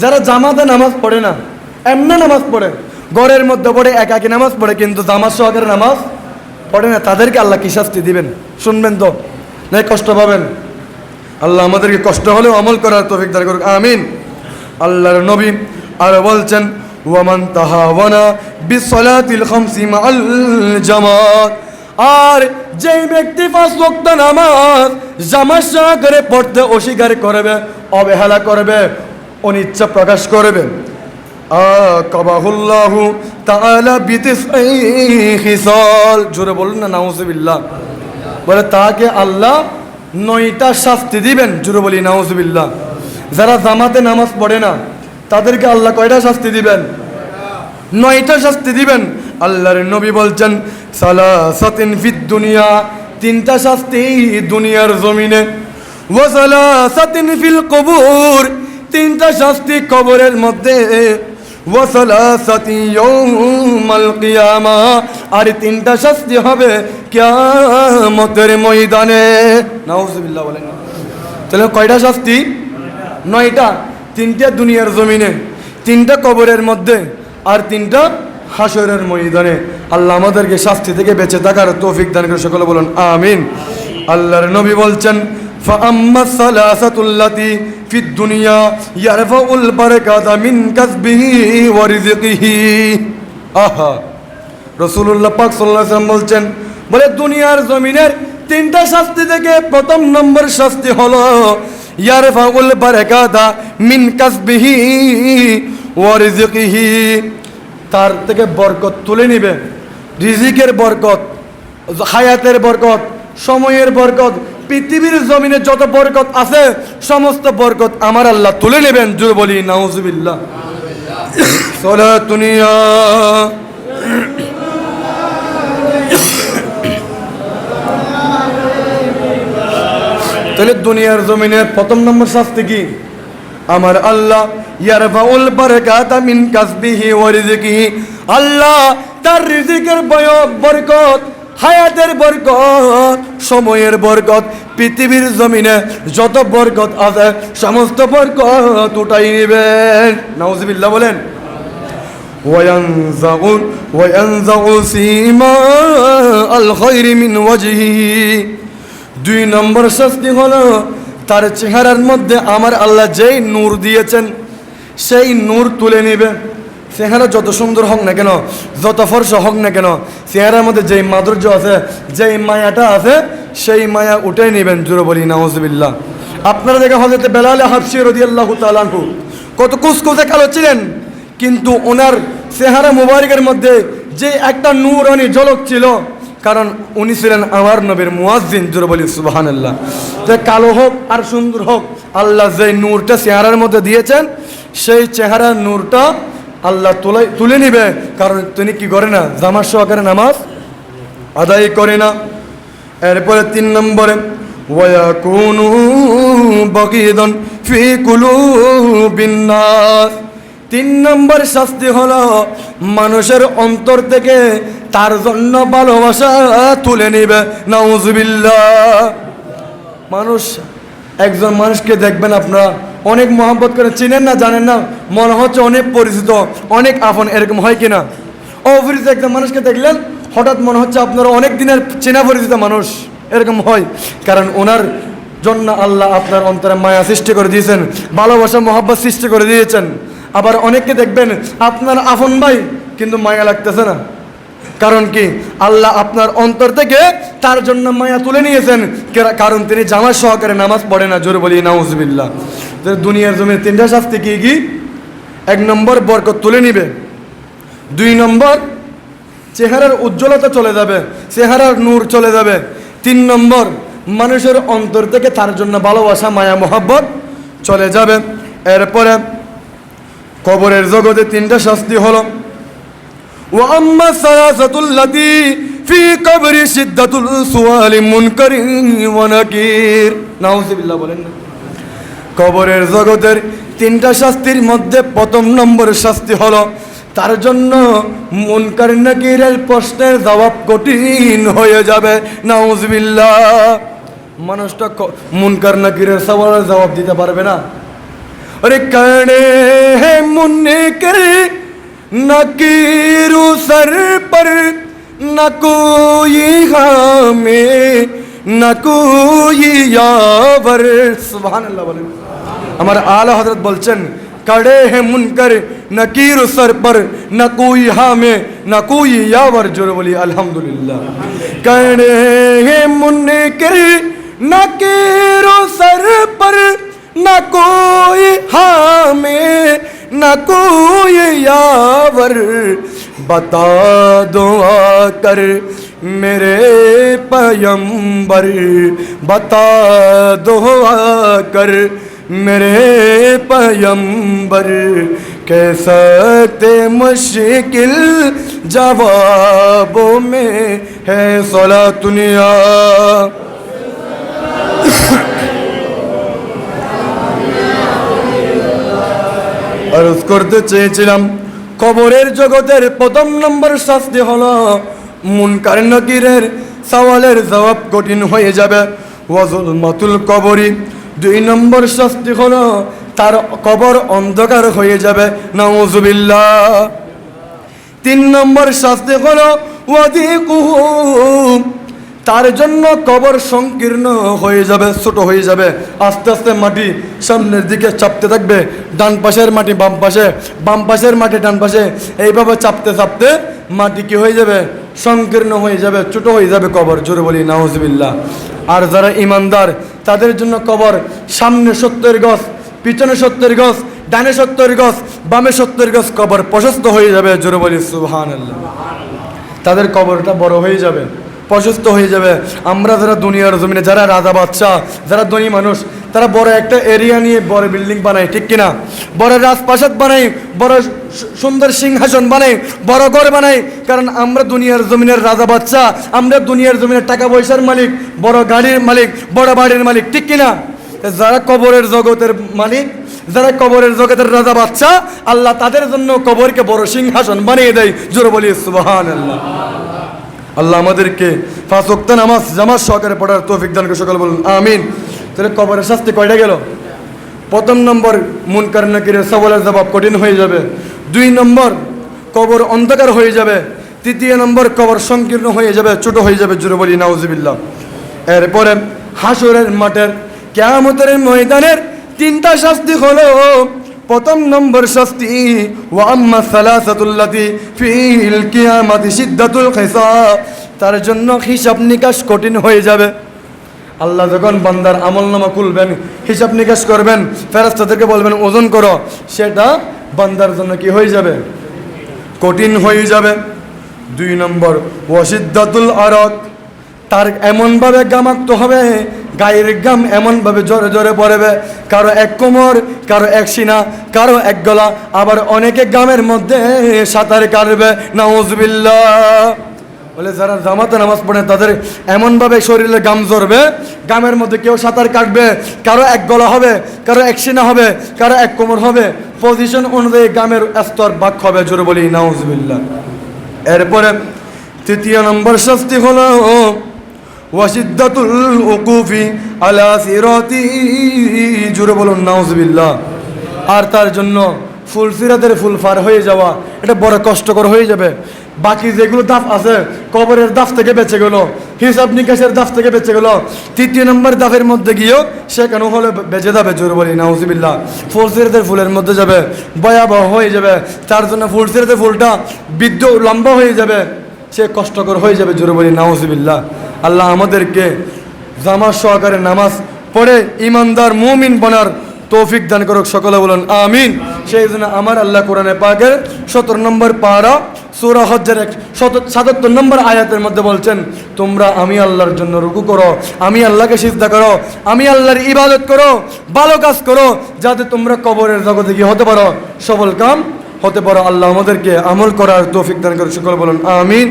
যারা জামাতে নামাজ পড়ে না, এমনি নামাজ পড়ে, ঘরের মধ্যে পড়ে, একাকী নামাজ পড়ে, কিন্তু জামাত সহকারে নামাজ পড়ে না, তাদেরকে আল্লাহ কি শাস্তি দিবেন? শুনবেন তো, না কষ্ট পাবেন? আল্লাহ আমাদেরকে কষ্ট হলেও আমল করার তৌফিক দান করুক, আমিন। আল্লাহর নবী আর বলছেন, ওয়ামান তাহাওয়ানা বিসসালাতিল খামসি মাআল জামাত, আর যেই ব্যক্তি 5 ওয়াক্ত নামাজ জামাত সহকারে পড়তে অস্বীকার করবে, অবহেলা করবে, অনিচ্ছা প্রকাশ করবে, আকাবাহুল্লাহু তাআলা বিতিসঈ খিসাল, জোরে বলুন না নাউযুবিল্লাহ, বলে তাকে আল্লাহ 9টা শাস্তি দিবেন, জোরে বলি নাউযুবিল্লাহ। যারা জামাতে নামাজ পড়ে না তাদেরকে আল্লাহ কয়টা শাস্তি দিবেন? 9টা শাস্তি দিবেন। আল্লাহর নবী বলছেন, সালাসাতিন ফিদ দুনিয়া, 3টা শাস্তি দুনিয়ার জমিনে, ওয়া সালাসাতিন ফিল কবুর, 3টা শাস্তি কবরের মধ্যে, ওয়া সালাসাতি ইয়াউমাল কিয়ামা, আর 3টা শাস্তি হবে কিয়ামতের ময়দানে। নাউযুবিল্লাহ বলেন। তাহলে কয়টা শাস্তি? 9টা। 3টা দুনিয়ার জমিনে, 3টা কবরের মধ্যে, আর 3টা হাসরের ময়দানে। আল্লাহ আমাদেরকে শাস্তি থেকে বেঁচে থাকার তৌফিক দান করে, সকলে বলুন আমিন। আল্লাহর নবী বলছেন, فأما الثلاثة التي في الدنيا يرفع البركة من كسبه ورزقه। আহা, রাসূলুল্লাহ পাক সাল্লাল্লাহু আলাইহি ওয়াসাল্লাম বলছেন, বলে দুনিয়ার জমিনের 3টা শাস্তি থেকে প্রথম নম্বর শাস্তি হলো ইয়ারফাউল বারাকাতা মিন কাসবিহি ওয়া রিজকিহি, তার থেকে বরকত তুলে নিবে, রিজিকের বরকত, হায়াতের বরকত, সময়ের বরকত, পৃথিবীর জমিনে যত বরকত আছে সমস্ত বরকত আমার আল্লাহ তুলে নেবেন, জোরে বলি নাউযুবিল্লাহ। সালাতুনিয়া, তাহলে দুনিয়ার জমিনের প্রথম নম্বর শাস্তি কি? আমার আল্লাহ ইয়ারফাউল বারাকাতা মিন কাসবিহি ওয়া রিজকিহি, আল্লাহ তার রিজিকের বরকত, হায়াতের বরকত, সময়ের বরকত, পৃথিবীর জমিনে যত বরকত আছে সমস্ত বরকত উঠাই নেবেন, নাউযুবিল্লাহ বলেন। ওয়ায়ানজাউ সীমা আল খায়রি মিন ওয়াজহিহি, 2 নম্বর শাস্তি হলো তার চেহারার মধ্যে আমার আল্লাহ যেই নূর দিয়েছেন সেই নূর তুলে নেবে। চেহারা যত সুন্দর হোক না কেন, যত ফর্সা হোক না কেন, চেহারার মধ্যে যেই মাধুর্য আছে, যেই মায়াটা আছে, সেই মায়া উঠে নেবেন, জোরে বলি নাউযুবিল্লাহ। আপনারা দেখে হযরত বেলাল হাবশী রাদিয়াল্লাহু তাআলা আনহু কত কুচকুচে কালো ছিলেন, কিন্তু ওনার চেহারা মুবারকের মধ্যে যে একটা নূরানি ঝলক ছিল, কারণ উনি ছিলেন আমার নবীর মুয়াজ্জিন, জোরে বলি সুবহানাল্লাহ। যে কালো হোক আর সুন্দর হোক, আল্লাহ যে নূরটা চেহারার মধ্যে দিয়েছেন সেই চেহারার নূরটা আল্লাহ তুলে নিবে, কারণ তিনি কি করে না? জামাত সহকারে নামাজ আদায় করে না। এরপরে 3 নম্বরে, ওয়ায়াকুনু বাগীদান ফি কুলুবিন নাস, 3 নম্বর শাস্তি হলো মানুষের অন্তর থেকে তার জন্য ভালোবাসা তুলে নিবে, নাউযুবিল্লাহ। মানুষ, একজন মানুষকে দেখবেন আপনারা অনেক মহব্বত করে, চিনেন না, জানেন না, মনে হচ্ছে অনেক পরিচিত, অনেক আপন, এরকম হয় কিনা? অপরিচিত একজন মানুষকে দেখলেন হঠাৎ মনে হচ্ছে আপনারা অনেক দিনের চেনা পরিচিত মানুষ, এরকম হয়, কারণ ওনার জন্য আল্লাহ আপনার অন্তরে মায়া সৃষ্টি করে দিয়েছেন, ভালোবাসা মহব্বত সৃষ্টি করে দিয়েছেন। আবার অনেককে দেখবেন আপনার আপন ভাই কিন্তু মায়া লাগতেছে না, কারণ কি? আল্লাহ আপনার অন্তর থেকে তার জন্য মায়া তুলে নিয়েছেন, কারণ তিনি জামাত সহকারে নামাজ পড়ে না, জোরে বলি নাউযুবিল্লাহ। দুনিয়ার জমির 3টা শাস্তি কি কি? 1 নম্বর বরকত তুলে নিবে, 2 নম্বর চেহারার উজ্জ্বলতা চলে যাবে, চেহারার নূর চলে যাবে, 3 নম্বর মানুষের অন্তর থেকে তার জন্য ভালোবাসা মায়া মহব্বত চলে যাবে। এরপরে কবরের জগতে 3টা শাস্তি হলো, ওয়া আম্মা সালাসাতুল লাতী ফি কবরি শিদ্দাতুল সুআলি মুনকারিন ওয়া নাকির, নাউযুবিল্লাহ বলেন না। কবরের জগতের 3টা শাস্তির মধ্যে প্রথম নম্বর শাস্তি হলো তার জন্য মুনকার নাকিরের প্রশ্নের জবাব কঠিন হয়ে যাবে, নাউযুবিল্লাহ। মানুষটা মুনকার নাকিরের সওয়ালের জবাব দিতে পারবে না। अरे कड़े हैं मुनकर नकीर सर पर न कोई हमें न कोई यावर। सुबहानाल्लाह बोलें। हमारे आला हजरत बोलছেন कड़े हैं मुनकर नकीर सर पर न कोई हमें न कोई यावर। जोर बोली अल्हम्दुलिल्लाह। कड़े हैं मुनकर नकीर सर पर न कोई हमें न कोई यावर। बता दो आकर मेरे पैगंबर बता दो आकर मेरे पैगंबर कैसा ते मुश्किल जवाबों में है सला दुनिया। अर्ज करते চেয়েছিলাম কবরের জগতের প্রথম নম্বর শাস্তি হলো মুনকার নকিরের সওয়ালের জবাব কঠিন হয়ে যাবে। ওয়াজুলমাতুল কবরি দুই নম্বর শাস্তি হলো তার কবর অন্ধকার হয়ে যাবে। নাউজুবিল্লাহ। তিন নম্বর শাস্তি হলো ওয়াদিকুহু তার জন্য কবর সংকীর্ণ হয়ে যাবে, ছোট হয়ে যাবে। আস্তে আস্তে মাটি সামনের দিকে চাপতে থাকবে, ডান পাশের মাটি বাম পাশে, বাম পাশের মাটি ডান পাশে, এইভাবে চাপতে চাপতে মাটি কি হয়ে যাবে, সংকীর্ণ হয়ে যাবে, ছোট হয়ে যাবে কবর। জোরে বলি নাউজুবিল্লাহ। আর যারা ইমানদার তাদের জন্য কবর সামনে 70 গজ, পিছনে 70 গজ, ডানে 70 গজ, বামে 70 গজ কবর প্রশস্ত হয়ে যাবে। জোরে বলি সুবহানাল্লাহ। তাদের কবরটা বড় হয়ে যাবে, প্রশস্ত হয়ে যাবে। আমরা যারা দুনিয়ার জমিনে যারা রাজা বাদশাহ যারা ধনী মানুষ তারা বড় একটা এরিয়া নিয়ে বড় বিল্ডিং বানায়, ঠিক কিনা? বড় রাজপ্রাসাদ বানাই, বড় সুন্দর সিংহাসন বানাই, বড় ঘর বানাই। কারণ আমরা দুনিয়ার জমিনের রাজা বাদশাহ, আমরা দুনিয়ার জমিনের টাকা পয়সার মালিক, বড় গাড়ির মালিক, বড় বাড়ির মালিক, ঠিক কিনা? যারা কবরের জগতের মালিক, যারা কবরের জগতের রাজা বাদশাহ, আল্লাহ তাদের জন্য কবরকে বড় সিংহাসন বানিয়ে দেয়। জোরে বলি সুবহানাল্লাহ। আল্লাহ আমাদেরকে 5 ওয়াক্ত নামাজ জামাত সহকারে পড়ার তৌফিক দান করে। সকল বলুন আমিন। তাহলে কবরের শাস্তি কয়টা গেল? প্রথম নম্বর মুনকার নাকিরের সওয়ালের জবাব কঠিন হয়ে যাবে। 2 নম্বর কবর অন্ধকার হয়ে যাবে। 3 নম্বর কবর সংকীর্ণ হয়ে যাবে, ছোট হয়ে যাবে। জোরে বলি নাউজুবিল্লাহ। এরপরে হাসরের মাঠের কিয়ামতের ময়দানের 3টা শাস্তি হলো। প্রথম নম্বর শাস্তি ওয়া আম্মা সালাসাতুল্লাতি ফিল কিয়ামাতি শিদ্দাতুল হিসাব, তার জন্য হিসাব নিকাশ কঠিন হয়ে যাবে। আল্লাহ যখন বান্দার আমলনামা খুলবেন, হিসাব নিকাশ করবেন, ফেরেশতাদেরকে বলবেন ওজন করো, সেটা বান্দার জন্য কি হয়ে যাবে? কঠিন হয়ে যাবে। 2 নম্বর ওয়াশিদ্দাতুল আরাক, তার এমনভাবে গামাক্ত হবে, গায়ের গাম এমনভাবে জোরে জোরে পড়বে, কারো এক কোমর, কারো এক সিনা, কারো এক গলা, আবার অনেকে গামের মধ্যে সাঁতার কাটবে। নাউজুবিল্লাহ। বলে যারা জামাতে নামাজ পড়ে তাদের এমনভাবে শরীরে গাম ঝরবে, গামের মধ্যে কেউ সাঁতার কাটবে, কারো এক গলা হবে, কারো এক সিনা হবে, কারো এক কোমর হবে, পজিশন অনুযায়ী গামের স্তর ভাগ হবে। জোরে বলি নাউজুবিল্লাহ। এরপরে 3 নম্বর শাস্তি হলো ওয়াশিদ্দাতুল উকুফি আলা সিরাতি। জোরে বলুন নাউজুবিল্লাহ। আর তার জন্য ফুল সিরাতের ফুল পার হয়ে যাওয়া এটা বড় কষ্টকর হয়ে যাবে। বাকি যেগুলো দাফ আছে কবরের দাফ থেকে বেঁচে গেল, হিসাব নিকাশের দাফ থেকে বেঁচে গেল, 3 নম্বর দাফের মধ্যে গিয়েও সেখানেও হলে বেঁচে যাবে। জোরে বলি নাউজুবিল্লাহ। ফুল সিরাতের ফুলের মধ্যে যাবে, ভয়াবহ হয়ে যাবে। তার জন্য ফুল সিরাতের ফুলটা বৃদ্ধ লম্বা হয়ে যাবে, সে কষ্টকর হয়ে যাবে। জোরে বলি নাউজুবিল্লাহ। আল্লাহ আমাদেরকে জামাত সহকারে নামাজ পড়ে ইমানদার মুমিন বনার তৌফিক দান করুক। সকলে বলুন আমিন। সেই জন্য আমার আল্লাহ কোরআনে পাকের 17 নম্বর পারা সূরা হজ্জের 77 নম্বর আয়াতের মধ্যে বলছেন, তোমরা আমি আল্লাহর জন্য রুকু করো, আমি আল্লাহকে সিজদা করো, আমি আল্লাহর ইবাদত করো, ভালো কাজ করো, যাতে তোমরা কবরের জগতে গিয়ে হতে পারো সফল কাম হতে পারো। আল্লাহ আমাদেরকে আমল করার তৌফিক দান করুক। সকলে বলুন আমিন।